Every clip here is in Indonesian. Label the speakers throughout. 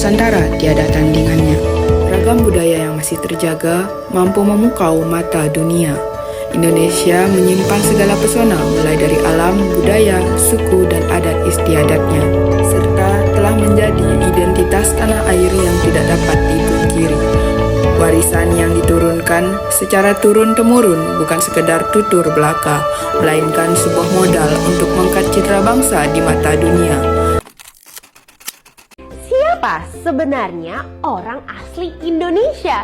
Speaker 1: Nusantara tiada tandingannya. Ragam budaya yang masih terjaga mampu memukau mata dunia. Indonesia menyimpan segala pesona mulai dari alam, budaya, suku, dan adat istiadatnya, serta telah menjadi identitas tanah air yang tidak dapat dipungkiri. Warisan yang diturunkan secara turun-temurun bukan sekedar tutur belaka, melainkan sebuah modal untuk mengangkat citra bangsa di mata dunia.
Speaker 2: Siapa sebenarnya orang asli Indonesia?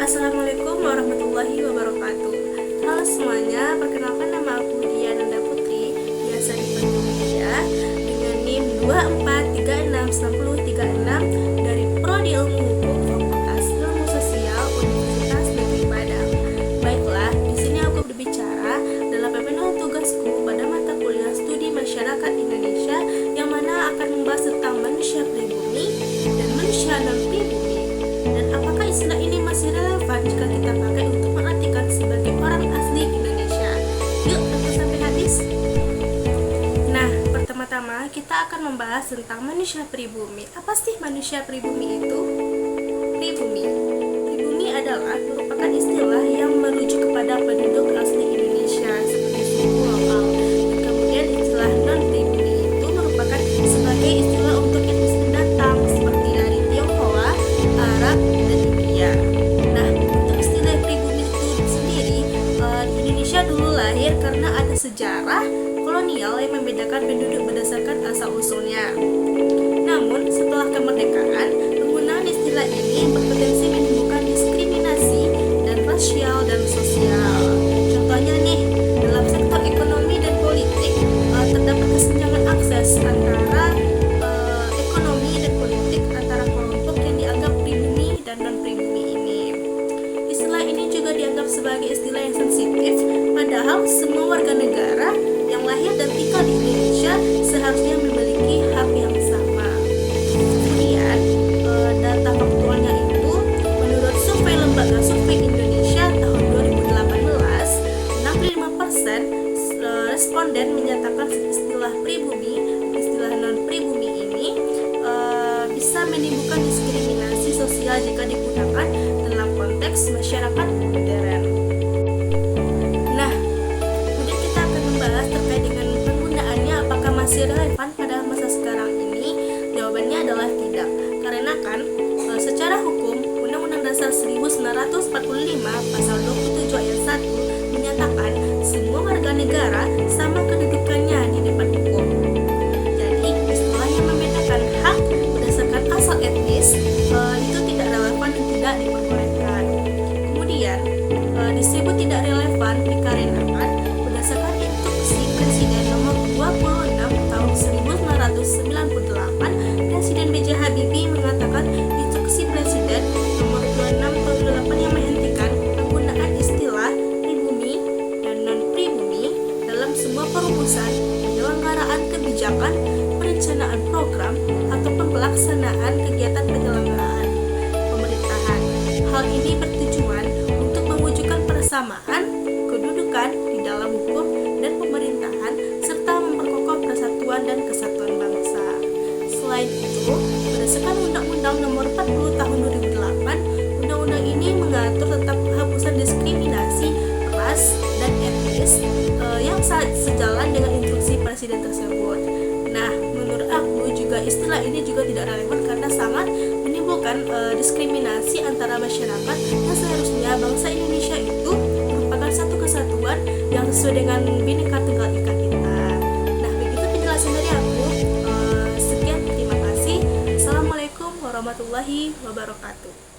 Speaker 3: Assalamualaikum warahmatullahi wabarakatuh. Halo semuanya, perkenalkan nama aku Diananda Putri, biasa dipanggil Dia, dengan NIM 24369036 dari Prodi Ilmu Hukum Fakultas Ilmu Sosial Universitas Negeri Padang. Baiklah, di sini aku berbicara dalam pemenuhan tugasku pada mata kuliah Studi Masyarakat Indonesia yang mana akan membahas tentang manusia pribumi dan manusia non-pribumi. Dan apakah istilah ini masih relevan jika kita pakai untuk mengartikan sebagai orang asli Indonesia? Yuk, tonton sampai habis. Nah, pertama-tama kita akan membahas tentang manusia pribumi. Apa sih manusia pribumi itu? Pribumi adalah merupakan istilah yang merujuk kepada penduduk asli Indonesia seperti suku lokal. Dan kemudian istilah non-pribumi itu merupakan sebagai istilah untuk etnis pendatang seperti dari Tionghoa, Arab, dan India. Nah, untuk istilah pribumi itu sendiri, Indonesia dulu lahir karena ada sejarah kolonial yang membedakan penduduk berdasarkan asal-usulnya. Namun, setelah kemerdekaan, penggunaan istilah ini berpotensi menimbulkan diskriminasi dan rasial dan sosial. Contohnya nih, dalam sektor ekonomi dan politik, terdapat kesenjangan akses antara ekonomi dan politik antara kelompok yang dianggap pribumi dan non-pribumi ini. Istilah ini juga dianggap sebagai istilah yang sensitif, padahal semua warga negara yang lahir dan tinggal di Indonesia seharusnya memiliki hak yang sama. Kemudian, data faktualnya itu, menurut survei Lembaga Survei Indonesia tahun 2018, 65% responden menyatakan istilah pribumi, istilah non-pribumi ini bisa menimbulkan diskriminasi sosial jika digunakan dalam konteks masyarakat modern. Nah, kemudian kita akan membahas terkait dengan penggunaannya, apakah masih relevan pada masa sekarang ini? Jawabannya adalah tidak, karena kan secara hukum Undang-Undang Dasar 1945 pasal 27 ayat 1 menyatakan semua warga negara sama kedudukannya di depan hukum. Jadi, istilah yang membedakan hak berdasarkan asal etnis itu tidak relevan dan tidak diperbolehkan. Kemudian, disebut tidak relevan dikarenakan berdasarkan instruksi Presiden nomor 26 tahun 1998, Presiden B.J. Habibie mengatakan instruksi Presiden nomor 26 tahun 2008 yang menghentikan penggunaan istilah pribumi dan non-pribumi dalam semua perumusan, penyelenggaraan kebijakan, perencanaan program, ataupun pelaksanaan kegiatan penyelenggaraan pemerintahan. Hal ini bertujuan untuk mewujudkan persamaan kedudukan di dalam hukum dan pemerintahan serta memperkokoh persatuan dan kesatuan bangsa. Selain itu, berdasarkan Undang-Undang Nomor 40 Tahun 2008, undang-undang ini mengatur tentang penghapusan diskriminasi ras dan etnis yang sejalan dengan instruksi Presiden tersebut. Nah, menurut aku juga istilah ini juga tidak relevan karena sangat menimbulkan diskriminasi antara masyarakat yang seharusnya bangsa Indonesia itu merupakan satu kesatuan yang sesuai dengan Bhinneka Tunggal Ika kita. Nah, begitu penjelasan dari aku. Sekian, terima kasih. Assalamualaikum warahmatullahi wabarakatuh.